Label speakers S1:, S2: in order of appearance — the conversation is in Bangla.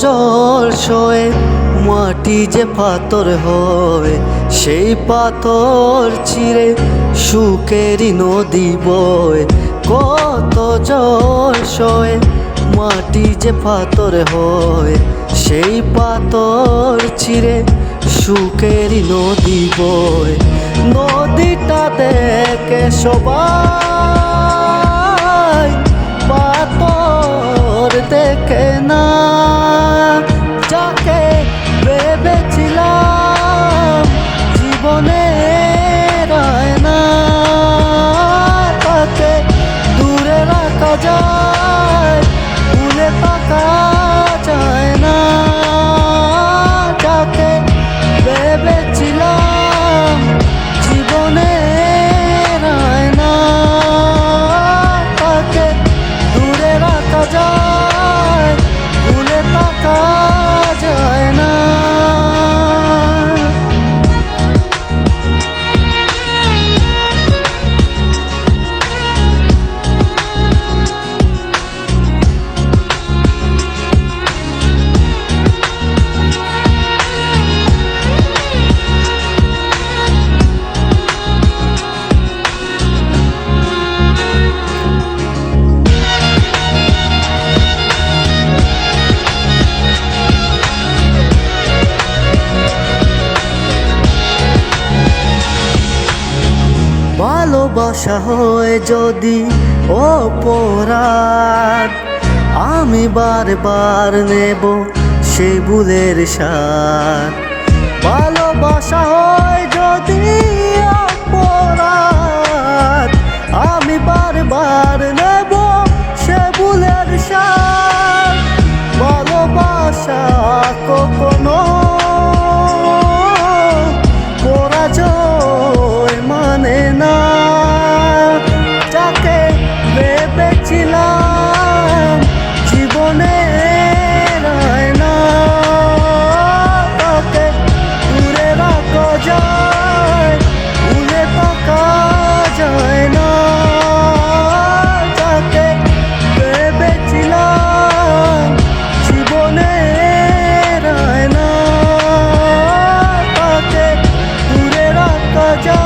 S1: জল সয়ে মাটি যে পাথর হয়, সেই পাথর চিরে সুখেরই নদী বয়। কত জল সয়ে মাটি যে পাথর হয়, সেই পাথর চিরে সুখেরই নদী বয়। নদীটা দেখে সবাই, পাথর দেখে না। যাকে ভেবেছিলাম জীবনে রায় না, তাকে দূরে রাখা যায়, ভুলে থাকা যায় না। যাকে ভেবেছিলাম জীবনে রায় না, তাকে দূরে রাখা যায়, ভুলে থাকা যায় না। ভালোবাসা হয় যদি অপরাধ, আমি বারবার নেব সে ভুলের স্বাদ। ভালোবাসা হয় যদি অপরাধ, আমি বারবার নেব সে ভুলের স্বাদ। ভালোবাসা কখনো পরাজয় মানে না। যাকে ভেবেছিলাম জীবনে রায় না, তাকে দূরে রাখা যায়, ভুলে থাকা যায় না। যাকে ভেবেছিলাম জীবনে রায় না, তাকে দূরে রাখা যায়।